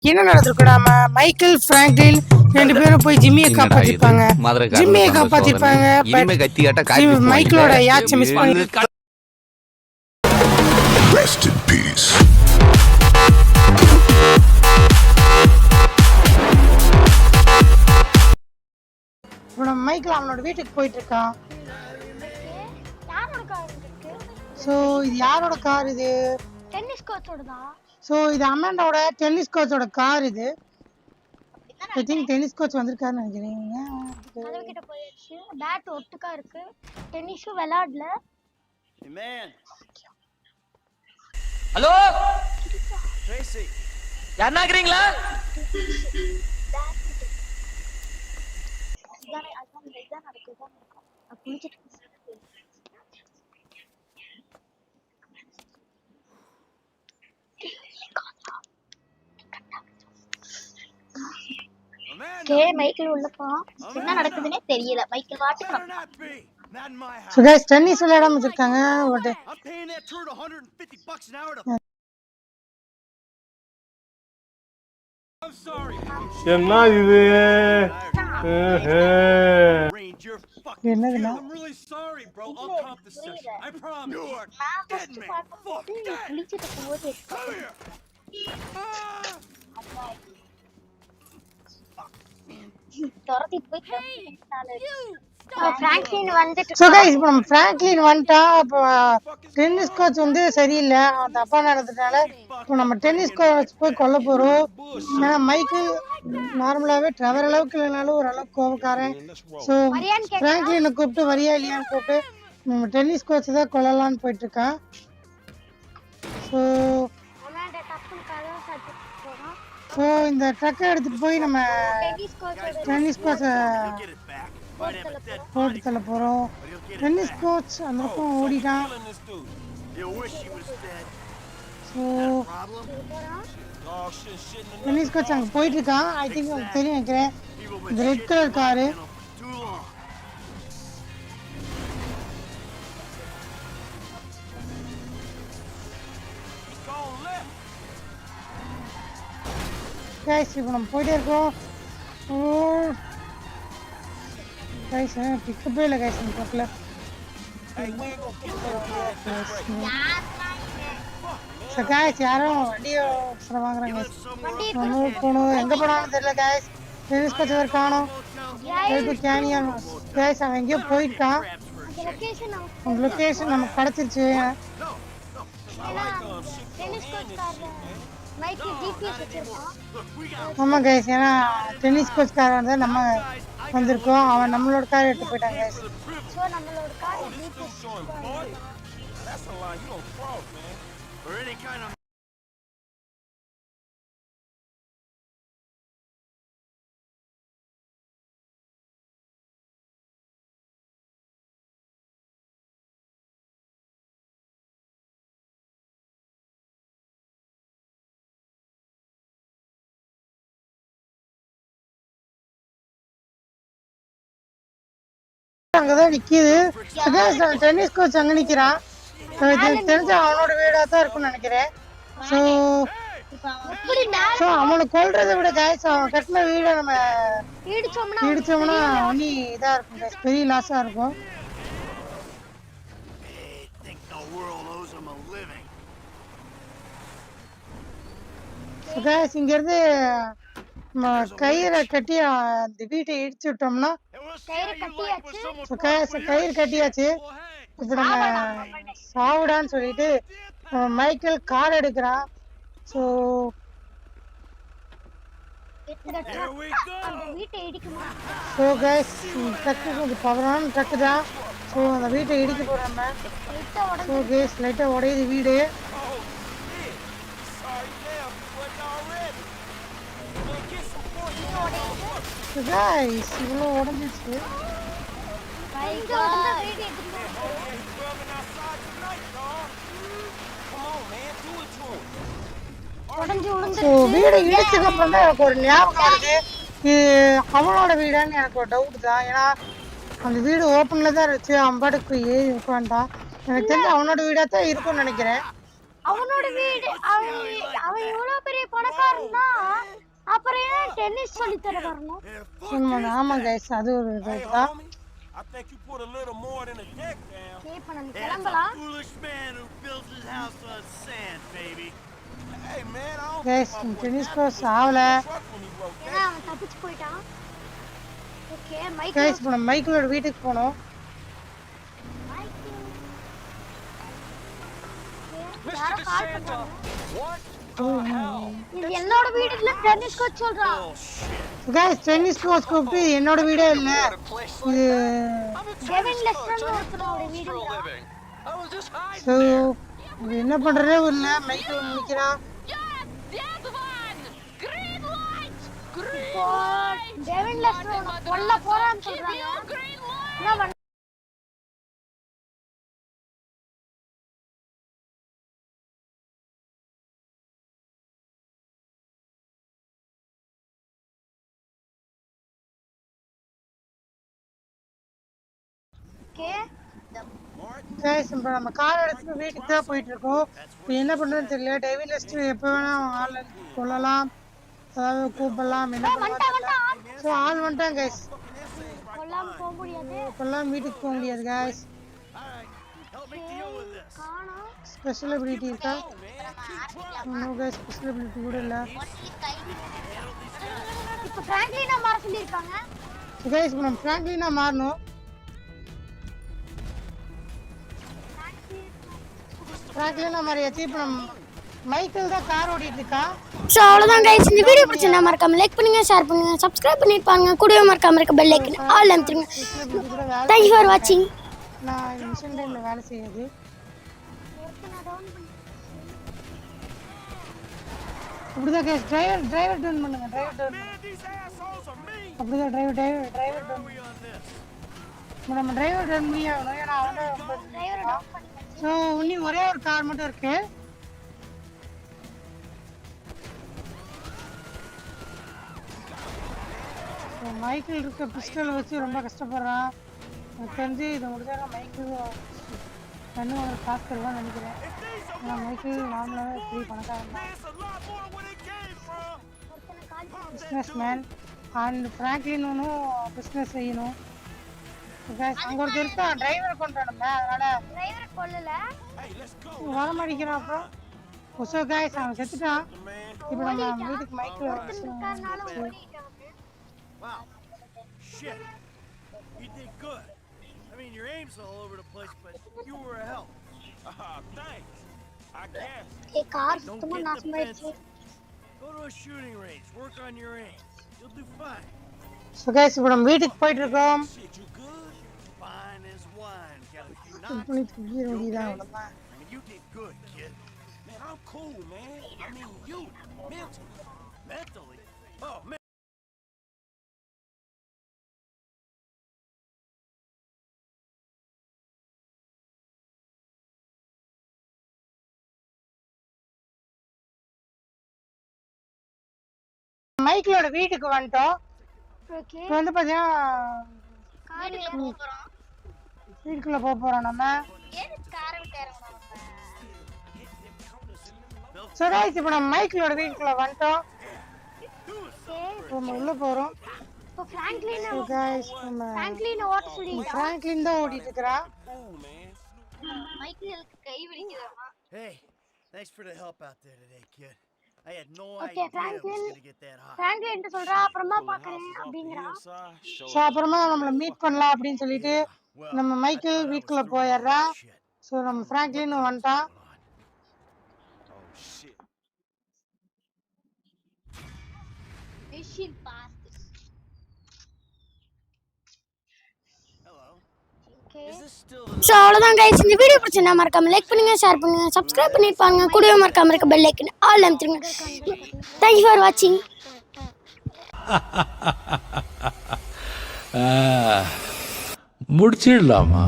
என்ன நடந்திருக்குடாம Michael Franklin 2 பேரும் போய் ஜிம்மியை காப்பாத்திருப்பாங்க. ஜிம்மியை காப்பாத்திருப்பாங்க. மைக்கேலோட யாச்சை மிஸ் பண்ணி Rest in peace. மைக்கேல் அவனோட வீட்டுக்கு போயிட்டு இருக்கான். ஸோ இது யாரோட கார்? இது டென்னிஸ் கோச்சோட தான். ஸோ இது அமெண்டாவோட டென்னிஸ் கோச்சோட கார். இது ஐ திங்க் டென்னிஸ் கோச் வந்திருக்காருன்னு நினைக்கிறேன். கிட்ட போயிடுச்சு. பேட் ஒட்டுக்கா இருக்கு. டென்னிஸும் விளையாடல. ஹலோ ட்ரேசி, யாரா இருக்கீங்களா? இதான் நடக்குது. மைக்கேல் உள்ளப்பா என்ன நடக்குதுன்னே தெரியல. மைக்கேல் வாட்டுக்கு So guys, tennis விளையாட வச்சிருக்காங்க. என்ன இது? என்னதுன்னா So guys, இப்போ நம்ம பிராங்க்லின் வந்துட்டான். இப்போ டென்னிஸ் கோச் வந்து சரியில்லை, அவன் தப்பா நடந்ததுனால இப்போ நம்ம டென்னிஸ் கோச் போய் கொல்ல போறோம். ஏன்னா மைக்கேல் நார்மலாவே ட்ரெவர் அளவுக்கு இல்லைனாலும் ஓரளவுக்கு கோபக்காரன். ஸோ பிராங்க்லினை கூப்பிட்டு வரியா இல்லையான்னு கூப்பிட்டு நம்ம டென்னிஸ் கோச் தான் கொல்லலான்னு போயிட்டு இருக்கான். ஸோ இந்த ட்ரக்கை எடுத்துட்டு போய் நம்ம டென்னிஸ் கோச்சை போட்டு தள்ள போறோம். டென்னிஸ் கோச் அந்த பக்கம் ஓடிட்டான். ஸோ டென்னிஸ் கோச் அங்கே போயிட்டு இருக்கான். ஐ திங்க் உங்களுக்கு தெரியும் நினைக்கிறேன், இந்த ரெட் கலர் காரு. இப்போ நம்ம போயிட்டே இருக்கோம். கைஸ் பிக்கப்பே இல்லை கைஸ் இந்த பக்கத்தில். கைஸ் யாரும் வண்டியை வாங்குறாங்க. நம்ம போகணும், எங்கே போனாலும் தெரியல கைஸ். டென்னிஸ் கோச் அவர் காணோம். கேனியன் கைஸ் அவன் எங்கேயோ போயிட்டான். அந்த லொக்கேஷன் நமக்கு கிடச்சிருச்சு. ஆமா கைஸ், ஏன்னா டென்னிஸ் கோச் கார் வந்து நம்ம வந்திருக்கோம். அவன் நம்மளோட கார் எடுத்து போயிட்டாங்க கைஸ். அங்கதான் நிக்குது டென்னிஸ் கோச், அங்க நிக்கிறான். தெரிஞ்ச அவனோட வீடா தான் இருக்கும்னு நினைக்கிறேன். ஸோ அவனை கொல்றதை விட கைஸ் அவன் கட்டின வீடை நம்ம இடிச்சோம்னா ஒன்னி இதா இருக்கும் கைஸ், பெரிய லாஸா இருக்கும். கைஸ் இங்க இருந்து கயிறை கட்டி அந்த வீட்டை இடிச்சு விட்டோம்னா கயிறு கட்டியாச்சு. இப்ப நம்ம சாவுடான்னு சொல்லிட்டு மைக்கேல் கார் எடுக்கிறான். ஸோ கைஸ் ட்ரக்கு கொஞ்சம் பவரான ட்ரக்கு தான். ஸோ அந்த வீட்டை இடிக்க போறோம். ஸோ கைஸ் லைட்டா உடையுது வீடு. Guys, இவ்வளோ உடஞ்சிச்சு. வீடு இடிச்சதுக்கு அப்புறம் தான் எனக்கு ஒரு ஞாபகம் இருக்கு, இது அவனோட வீடான்னு எனக்கு ஒரு டவுட் தான். ஏன்னா அந்த வீடு ஓப்பன்ல தான் இருந்துச்சு. அவன் பாட்டுக்கு ஏறி உட்காந்துட்டான். எனக்கு தெரிஞ்சு அவனோட வீடா தான் இருக்கும்னு நினைக்கிறேன். அவனோட வீடு. அவன் எவ்வளவு பெரிய பணக்காரன்னா டென்னிஸ் சொல்லி தர வரணும். ஆமா கைஸ் அது ஒரு இதுதான். I think you put a little more than a deck down. இப்ப நம்ம கிளம்பலாம். Foolish man who built his house on sand, baby. Hey man, I don't guys tennis course ஆவல. truck when he wrote ஏன்னா அவன் தப்பிச்சு போயிட்டான். Okay mic guys இப்போ நம்ம மைக்கிளோட வீட்டுக்கு போனோம். யாரோ கால் பண்ணாங்க. இது என்னோட வீடு இல்ல டென்னிஸ் கோர்ட் சொல்றான். கைஸ் டென்னிஸ் கோர்ஸ் கூப்பிட்டு என்னோட வீடே இல்ல இது கெவின் லெஸ்டர் ஒருத்தரோட வீடு. சோ இது என்ன பண்றதே இல்ல மைக்கிள் முடிக்கிறான். கெவின் லெஸ்டர் கொல்ல போறான்னு சொல்றாங்க. என்ன பண்ண ஓகே கைஸ் இப்போ நம்ம கார் எடுத்துட்டு வீட்டுக்கு தான் போயிட்டு இருக்கோம். இப்போ என்ன பண்றதுன்னு தெரியல. டேவிட் லெஸ்டர் எப்போ வேணா ஆள் கொள்ளலாம், அதாவது கூப்பிடலாம், என்ன பண்ணலாம். ஸோ ஆள் வந்துட்டான் கைஸ். கொல்லாம போக முடியாது. கொல்லாம் வீட்டுக்கு போக முடியாது கைஸ். காணோம். ஸ்பெஷல் எபிலிட்டி இருக்கா? நோ கைஸ் ஸ்பெஷல் எபிலிட்டி கூட இல்ல. இப்போ பிராங்க்லினா மாற சொல்லிருக்காங்க. ஸோ கைஸ் இப்போ நம்ம ஃப்ராங்க்லினா மாறணும். ஃப்ராங்க்லினா மாறியாச்சு. இப்போ நம்ம மைக்கிள் தான் கார் ஓட்டிட்டு இருக்கா. ஸோ அவ்வளோதான் கைஸ், இந்த வீடியோ பிடிச்சிருந்தா மறக்காம லைக் பண்ணுங்க, ஷேர் பண்ணுங்க, சப்ஸ்கிரைப் பண்ணிட்டு பாருங்க, கூடவே மறக்காம இருக்க பெல் ஐக்கன் ஆல் அமுத்துங்க. தேங்க்யூ ஃபார் வாட்சிங். நான் மிஷன் டைம்ல வேலை செய்யாது. அப்படிதான் கைஸ் டிரைவர் டர்ன் பண்ணுங்க. அப்படிதான் டிரைவர் டர்ன் நம்ம டிரைவர் டர்ன் பண்ணி ஆகணும். ஏன்னா அவனே ஸோ இன்னும் ஒரே ஒரு கார் மட்டும் இருக்கு. மைக்கிள் இருக்க பிஸ்டல் வச்சு ரொம்ப கஷ்டப்படுறான். எனக்கு தெரிஞ்சு இதை முடிஞ்சாக மைக்கிள் இன்னும் ஒரு காசு தருவான்னு நினைக்கிறேன். ஆனால் மைக்கிள் நார்மலாகவே பெரிய பணக்காரன் தான், பிஸ்னஸ் மேன். அண்ட் ஃப்ராங்க்லின் ஒன்றும் பிஸ்னஸ் செய்யணும். அங்கே ஒருத்தர் இருக்கான், டிரைவர் பண்ணுறோம் நம்ம, அதனால டிரைவர் கொல்லல. வர மாட்டேங்கிறான். அப்புறம் ஒசோ கைஸ் அவன் செத்துட்டான். இப்போ நம்ம வீட்டுக்கு மைக்கிள் இருக்காதனால ஓடிட்டாங்க. Wow. Shit. You did good. I mean, your aim's all over the place, but you were a help. Thanks. I guess. A car Don't சுத்தமா get நாசமாயிடுச்சு. defensive. Go to a shooting range. Work on your aim. You'll do fine. So guys இப்போ நம்ம வீட்டுக்கு போயிட்டு இருக்கோம். Shit, you good? Fine as wine. Got a few பண்ணி knocks. தூக்கிட வேண்டியதான் அவ்வளோதான். I mean, you did good, kid. Man, I'm cool, man. I mean, you mentally. Mentally. Oh, man. மைக்கிளோட வீட்டுக்கு வந்துட்டோம். ஓகே இப்போ வந்து பார்த்தீங்கன்னா கார்ல போறோம். வீட்டுக்குள்ள போக போறோம் நம்ம. ஏன் கார் விட்டு இறங்கணும்? ஸோ கைஸ் இப்போ நம்ம மைக்கிளோட வீட்டுக்குள்ள வந்துட்டோம். ஓகே இப்போ நம்ம உள்ள போறோம். இப்போ பிராங்க்லின் ஸோ கைஸ் நம்ம ஓட்ட சொல்லிட்டான். ஃப்ராங்க்லின் தான் ஓடிட்டு இருக்கிறா. Cool, man. மைக்கேலுக்கு கை வலிக்குதாமா? Hey, thanks for the help out there today, kid. I had no Okay, idea it was Franklin. going to get that hot. Franklin என்ன சொல்றா? அப்புறமா பார்க்கறேன் அப்படிங்கறான். ஸோ அப்புறமா நம்மள மீட் பண்ணலாம் அப்படின்னு சொல்லிட்டு நம்ம மைக்கிள் வீட்டுக்குள்ள போயிடுறா. Shit. ஸோ நம்ம ஃப்ராங்க்லின் வந்துட்டான். Oh, shit. Mission passed. Hello. Okay Is this still the so அவ்வளோதான் கைஸ், இந்த வீடியோ பிடிச்சிருந்தா மறக்காம லைக் பண்ணுங்க, ஷேர் பண்ணுங்க, சப்ஸ்கிரைப் பண்ணிட்டு பாருங்க, கூடவே மறக்காம இருக்க பெல் ஐக்கன் ஆல் அமுத்துங்க. தேங்க்யூ ஃபார் வாட்சிங். முடிச்சிடலாமா?